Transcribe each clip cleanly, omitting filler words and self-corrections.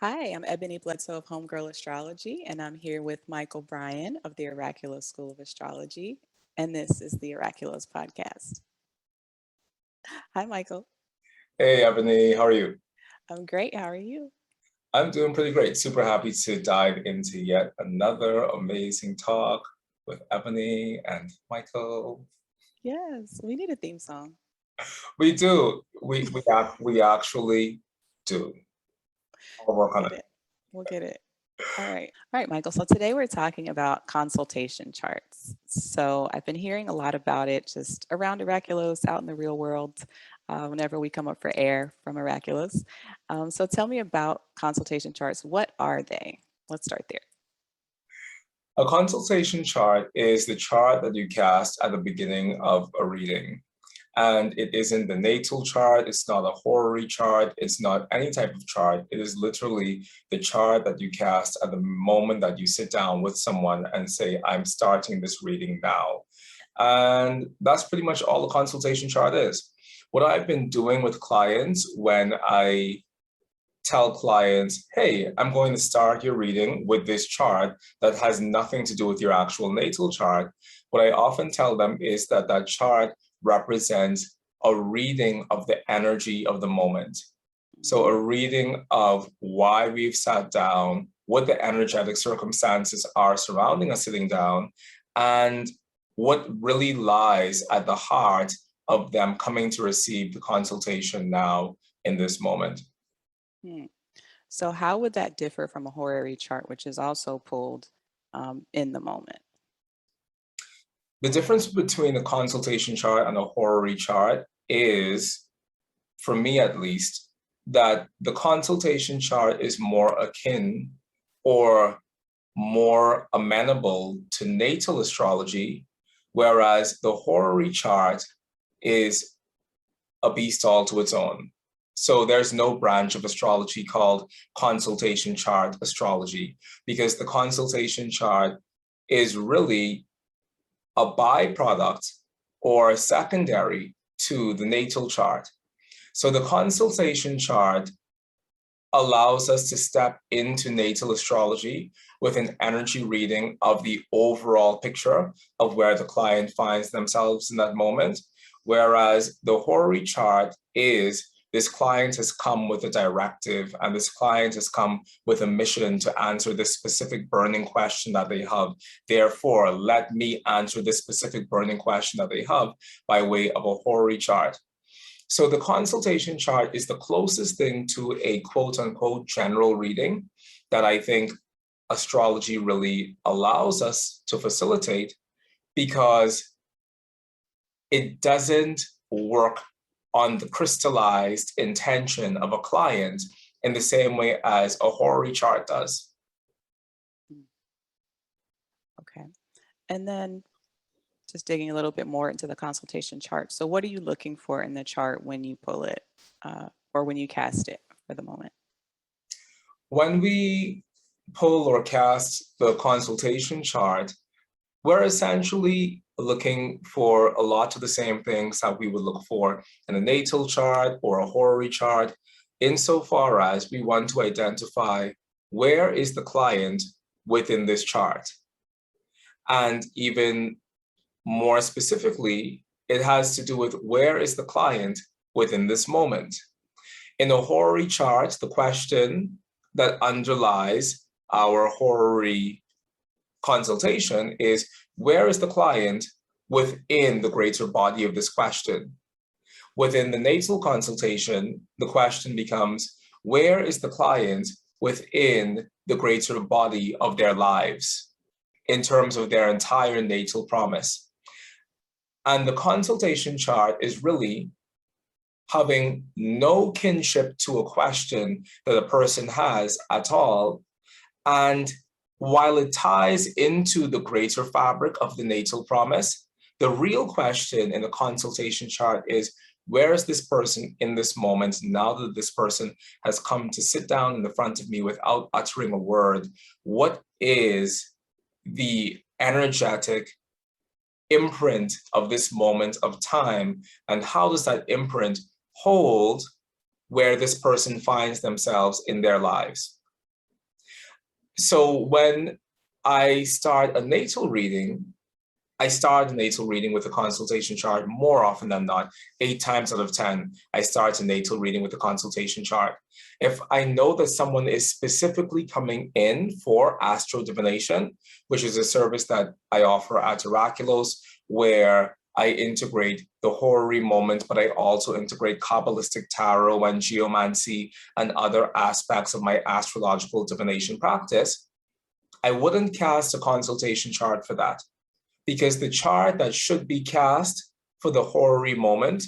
Hi, I'm Ebony Bledsoe of Homegirl Astrology, and I'm here with Mychal Bryan of the Oraculos School of Astrology, and this is the Oraculos podcast. Hi, Mychal. Hey, Ebony, how are you? I'm great. How are you? I'm doing pretty great. Super happy to dive into yet another amazing talk with Ebony and Mychal. Yes, we need a theme song. We do. We actually do. I'll We'll work on get it. it. We'll get it. All right. All right, Mychal. So today we're talking about consultation charts. So I've been hearing a lot about it just around Oraculos, out in the real world, whenever we come up for air from Oraculos. So tell me about consultation charts. What are they? Let's start there. A consultation chart is the chart that you cast at the beginning of a reading. And it isn't the natal chart, it's not a horary chart, it's not any type of chart. It is literally the chart that you cast at the moment that you sit down with someone and say, I'm starting this reading now. And that's pretty much all a consultation chart is. What I've been doing with clients when I tell clients, hey, I'm going to start your reading with this chart that has nothing to do with your actual natal chart. What I often tell them is that that chart represents a reading of the energy of the moment. So a reading of why we've sat down, what the energetic circumstances are surrounding us sitting down, and what really lies at the heart of them coming to receive the consultation now in this moment. Hmm. So how would that differ from a horary chart, which is also pulled in the moment? The difference between a consultation chart and a horary chart is, for me at least, that the consultation chart is more akin or more amenable to natal astrology, whereas the horary chart is a beast all to its own. So there's no branch of astrology called consultation chart astrology, because the consultation chart is really a byproduct or secondary to the natal chart. So the consultation chart allows us to step into natal astrology with an energy reading of the overall picture of where the client finds themselves in that moment. Whereas the horary chart is this client has come with a directive and this client has come with a mission to answer this specific burning question that they have. Therefore, let me answer this specific burning question that they have by way of a horary chart. So the consultation chart is the closest thing to a quote unquote general reading that I think astrology really allows us to facilitate, because it doesn't work on the crystallized intention of a client in the same way as a horary chart does. Okay. And then just digging a little bit more into the consultation chart. So what are you looking for in the chart when you pull it or when you cast it for the moment? When we pull or cast the consultation chart, we're essentially looking for a lot of the same things that we would look for in a natal chart or a horary chart, insofar as we want to identify where is the client within this chart. And even more specifically, it has to do with where is the client within this moment. In a horary chart, the question that underlies our horary consultation is, where is the client within the greater body of this question? Within the natal consultation, the question becomes, where is the client within the greater body of their lives in terms of their entire natal promise? And the consultation chart is really having no kinship to a question that a person has at all. And while it ties into the greater fabric of the natal promise, the real question in a consultation chart is, where is this person in this moment now that this person has come to sit down in the front of me without uttering a word? What is the energetic imprint of this moment of time, and how does that imprint hold where this person finds themselves in their lives? So when I start a natal reading, I start a natal reading with a consultation chart more often than not. 8 times out of 10, I start a natal reading with a consultation chart. If I know that someone is specifically coming in for astro divination, which is a service that I offer at Oraculos, where I integrate the horary moment, but I also integrate Kabbalistic tarot and geomancy and other aspects of my astrological divination practice, I wouldn't cast a consultation chart for that, because the chart that should be cast for the horary moment,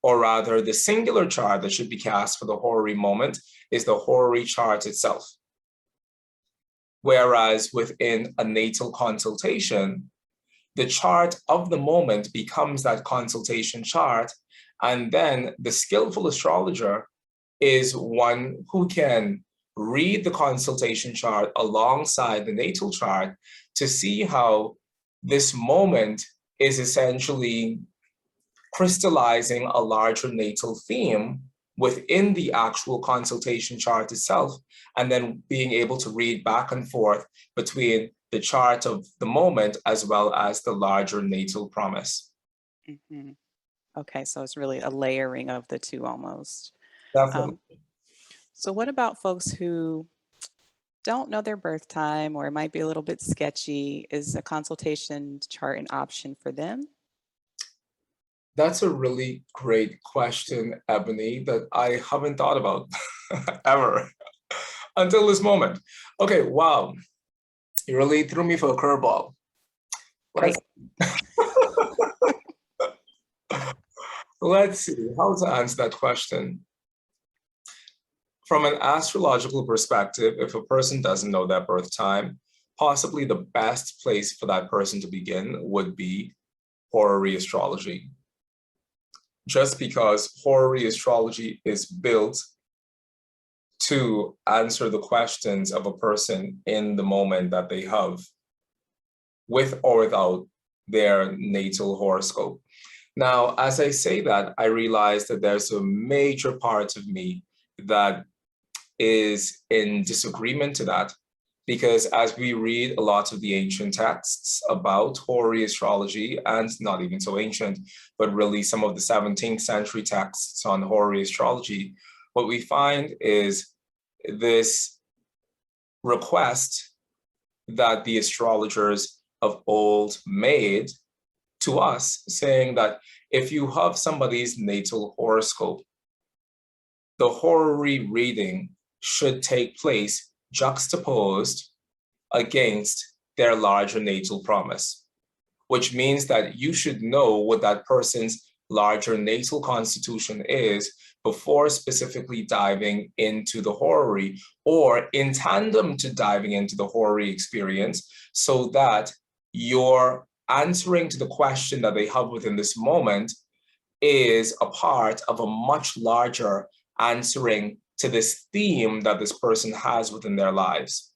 or rather the singular chart that should be cast for the horary moment, is the horary chart itself. Whereas within a natal consultation, the chart of the moment becomes that consultation chart, and then the skillful astrologer is one who can read the consultation chart alongside the natal chart to see how this moment is essentially crystallizing a larger natal theme within the actual consultation chart itself, and then being able to read back and forth between the chart of the moment as well as the larger natal promise. Mm-hmm. Okay, so it's really a layering of the two almost. Definitely. So what about folks who don't know their birth time, or it might be a little bit sketchy? Is a consultation chart an option for them? That's a really great question, Ebony, that I haven't thought about ever until this moment. Okay, wow. You really threw me for a curveball. Great. Let's see how to answer that question. From an astrological perspective, if a person doesn't know their birth time, possibly the best place for that person to begin would be horary astrology. Just because horary astrology is built to answer the questions of a person in the moment that they have, with or without their natal horoscope. Now, as I say that, I realize that there's a major part of me that is in disagreement to that, because as we read a lot of the ancient texts about horary astrology, and not even so ancient, but really some of the 17th century texts on horary astrology, what we find is this request that the astrologers of old made to us, saying that if you have somebody's natal horoscope, the horary reading should take place juxtaposed against their larger natal promise, which means that you should know what that person's larger natal constitution is before specifically diving into the horary, or in tandem to diving into the horary experience, so that your answering to the question that they have within this moment is a part of a much larger answering to this theme that this person has within their lives.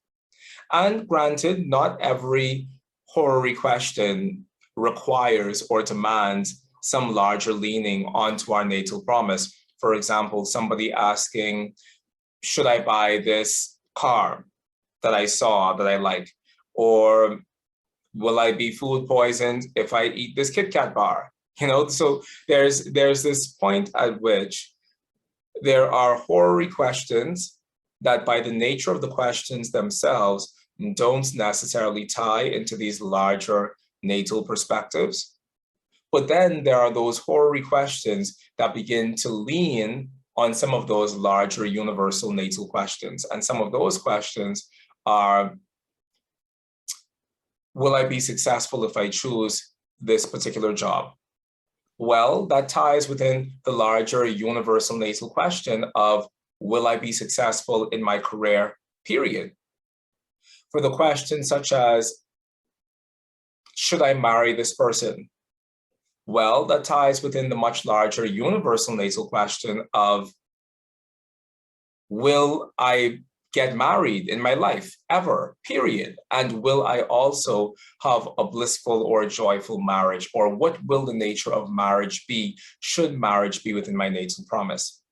And granted, not every horary question requires or demands some larger leaning onto our natal promise. For example, somebody asking, should I buy this car that I saw that I like? Or will I be food poisoned if I eat this Kit Kat bar? You know, so there's this point at which there are horary questions that, by the nature of the questions themselves, don't necessarily tie into these larger natal perspectives. But then there are those horary questions that begin to lean on some of those larger universal natal questions. And some of those questions are, will I be successful if I choose this particular job? Well, that ties within the larger universal natal question of, will I be successful in my career, period? For the question such as, should I marry this person? Well, that ties within the much larger universal natal question of, will I get married in my life ever, period? And will I also have a blissful or a joyful marriage? Or what will the nature of marriage be, should marriage be within my natal promise?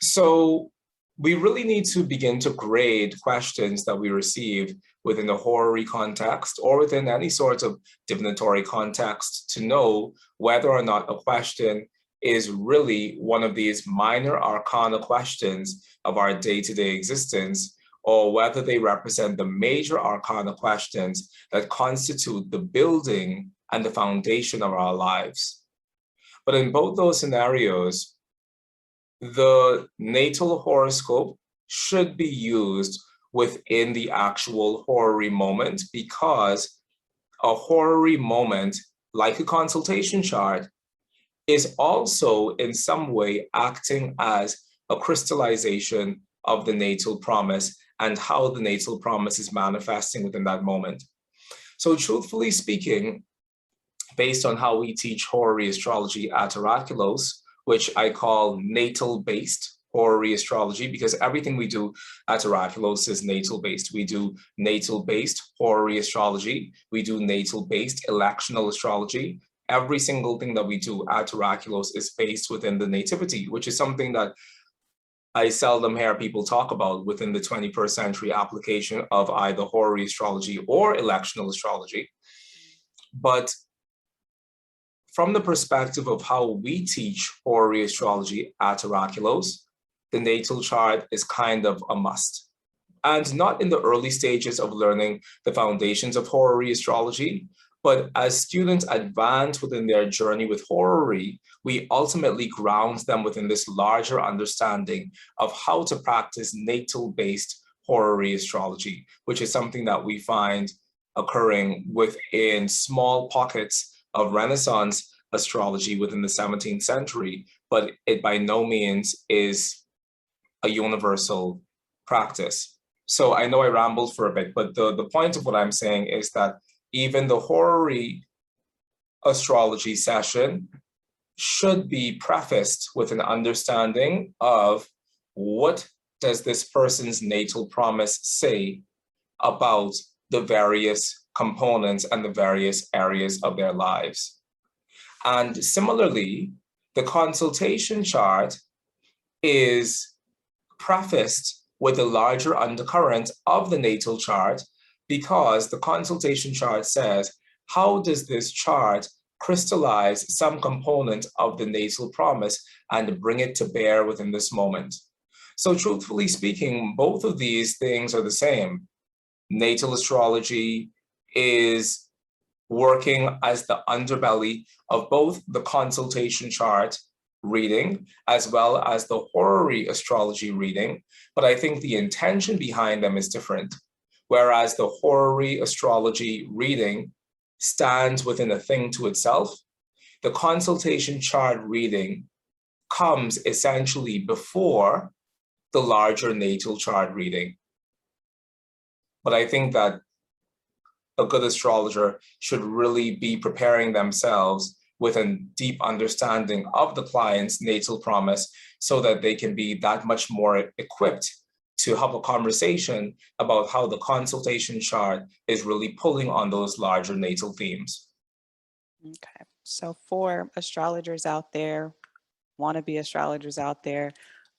So we really need to begin to grade questions that we receive within the horary context or within any sort of divinatory context to know whether or not a question is really one of these minor arcana questions of our day-to-day existence, or whether they represent the major arcana questions that constitute the building and the foundation of our lives. But in both those scenarios, the natal horoscope should be used within the actual horary moment, because a horary moment, like a consultation chart, is also in some way acting as a crystallization of the natal promise and how the natal promise is manifesting within that moment. So truthfully speaking, based on how we teach horary astrology at Oraculos, which I call natal-based horary astrology, because everything we do at Oraculos is natal-based. We do natal-based horary astrology. We do natal-based electional astrology. Every single thing that we do at Oraculos is based within the nativity, which is something that I seldom hear people talk about within the 21st century application of either horary astrology or electional astrology. But from the perspective of how we teach horary astrology at Oraculos, the natal chart is kind of a must. And not in the early stages of learning the foundations of horary astrology, but as students advance within their journey with horary, we ultimately ground them within this larger understanding of how to practice natal-based horary astrology, which is something that we find occurring within small pockets of Renaissance astrology within the 17th century, but it by no means is a universal practice. So I know I rambled for a bit, but the point of what I'm saying is that even the horary astrology session should be prefaced with an understanding of what does this person's natal promise say about the various components and the various areas of their lives. And similarly, the consultation chart is prefaced with a larger undercurrent of the natal chart, because the consultation chart says, how does this chart crystallize some component of the natal promise and bring it to bear within this moment? So truthfully speaking, both of these things are the same. Natal astrology is working as the underbelly of both the consultation chart reading as well as the horary astrology reading, but I think the intention behind them is different. Whereas the horary astrology reading stands within a thing to itself, the consultation chart reading comes essentially before the larger natal chart reading. But I think that a good astrologer should really be preparing themselves with a deep understanding of the client's natal promise so that they can be that much more equipped to have a conversation about how the consultation chart is really pulling on those larger natal themes. Okay, so for astrologers out there, wannabe astrologers out there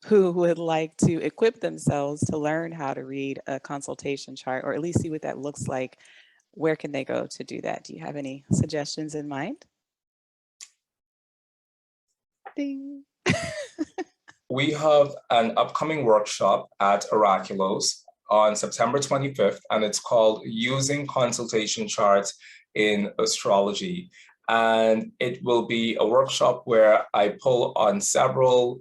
who would like to equip themselves to learn how to read a consultation chart, or at least see what that looks like, where can they go to do that? Do you have any suggestions in mind? Ding. We have an upcoming workshop at Oraculos on September 25th, and it's called Using Consultation Charts in Astrology. And it will be a workshop where I pull on several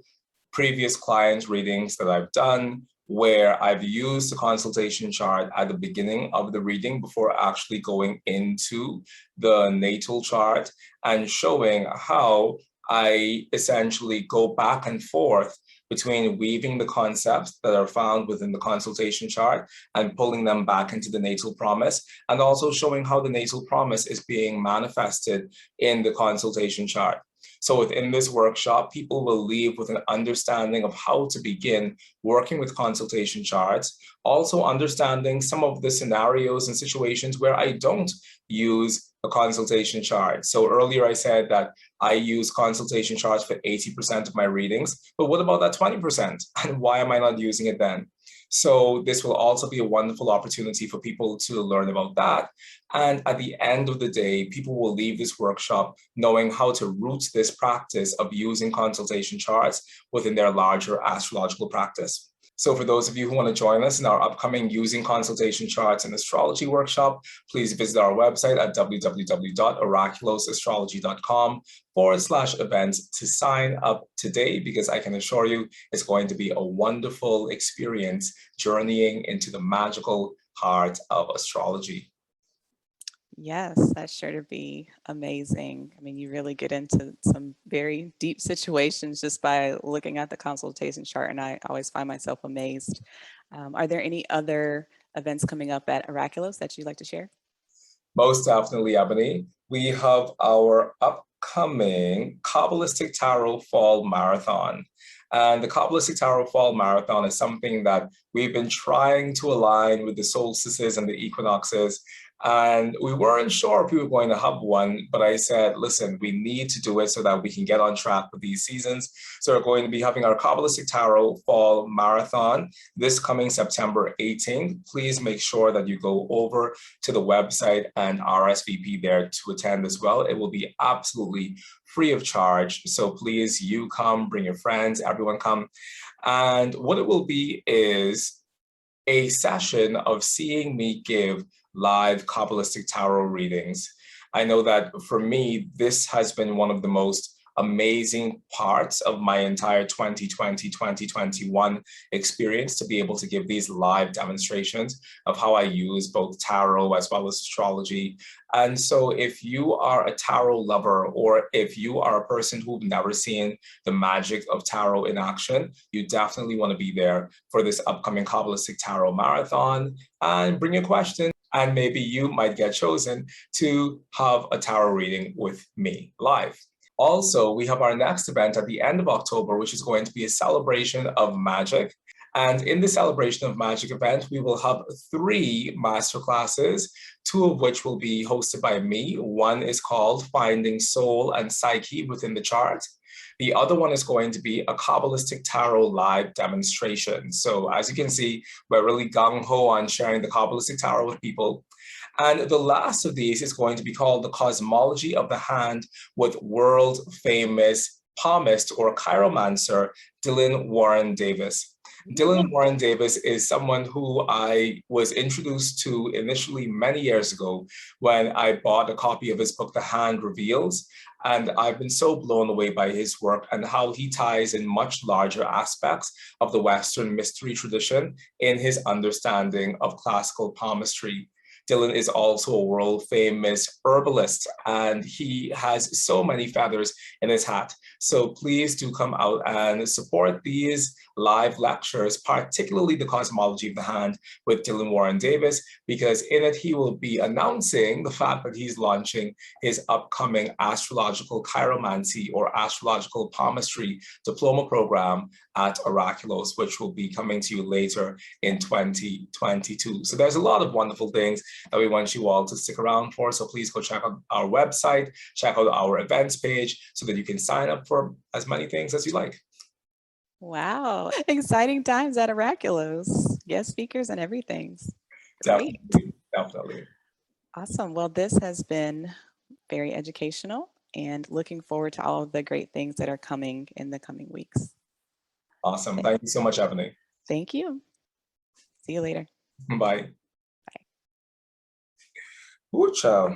previous client readings that I've done, where I've used the consultation chart at the beginning of the reading before actually going into the natal chart, and showing how I essentially go back and forth between weaving the concepts that are found within the consultation chart and pulling them back into the natal promise, and also showing how the natal promise is being manifested in the consultation chart. So within this workshop, people will leave with an understanding of how to begin working with consultation charts, also understanding some of the scenarios and situations where I don't use a consultation chart. So earlier I said that I use consultation charts for 80% of my readings, but what about that 20%? And why am I not using it then? So this will also be a wonderful opportunity for people to learn about that. And at the end of the day, people will leave this workshop knowing how to root this practice of using consultation charts within their larger astrological practice. So for those of you who want to join us in our upcoming Using Consultation Charts and Astrology workshop, please visit our website at www.oraculosastrology.com/events to sign up today, because I can assure you it's going to be a wonderful experience journeying into the magical heart of astrology. Yes, that's sure to be amazing. I mean, you really get into some very deep situations just by looking at the consultation chart, and I always find myself amazed. Are there any other events coming up at Oraculos that you'd like to share? Most definitely, Ebony. We have our upcoming Kabbalistic Tarot Fall Marathon. And the Kabbalistic Tarot Fall Marathon is something that we've been trying to align with the solstices and the equinoxes. And we weren't sure if we were going to have one, but I said, listen, we need to do it so that we can get on track with these seasons. So we're going to be having our Kabbalistic Tarot Fall Marathon this coming September 18th. Please make sure that you go over to the website and RSVP there to attend as well. It will be absolutely free of charge. So please, you come, bring your friends, everyone come. And what it will be is a session of seeing me give live Kabbalistic tarot readings. I know that for me, this has been one of the most amazing parts of my entire 2020-2021 experience, to be able to give these live demonstrations of how I use both tarot as well as astrology. And so if you are a tarot lover, or if you are a person who's never seen the magic of tarot in action, you definitely want to be there for this upcoming Kabbalistic Tarot Marathon, and bring your questions, and maybe you might get chosen to have a tarot reading with me live. Also, we have our next event at the end of October, which is going to be a celebration of magic. And in the celebration of magic event, we will have 3 masterclasses, 2 of which will be hosted by me. One is called Finding Soul and Psyche Within the Chart. The other one is going to be a Kabbalistic Tarot live demonstration. So as you can see, we're really gung-ho on sharing the Kabbalistic Tarot with people. And the last of these is going to be called The Cosmology of the Hand with world-famous palmist or chiromancer, Dylan Warren Davis. Dylan Warren Davis is someone who I was introduced to initially many years ago when I bought a copy of his book, The Hand Reveals. And I've been so blown away by his work and how he ties in much larger aspects of the Western mystery tradition in his understanding of classical palmistry. Dylan is also a world-famous herbalist, and he has so many feathers in his hat. So please do come out and support these live lectures, particularly the Cosmology of the Hand with Dylan Warren Davis, because in it he will be announcing the fact that he's launching his upcoming astrological chiromancy or astrological palmistry diploma program at Oraculos, which will be coming to you later in 2022. So there's a lot of wonderful things that we want you all to stick around for. So please go check out our website, check out our events page so that you can sign up for as many things as you like. Wow, exciting times at Oraculos. Guest speakers and everything. Great. Definitely. Awesome. Well, this has been very educational, and looking forward to all of the great things that are coming in the coming weeks. Awesome. Thank you so much, Eboni. Thank you. See you later. Bye. Ooh, child.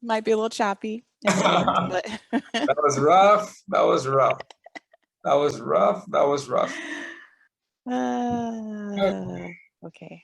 Might be a little choppy in the end, but that was rough. That was rough. That was rough. That was rough. okay.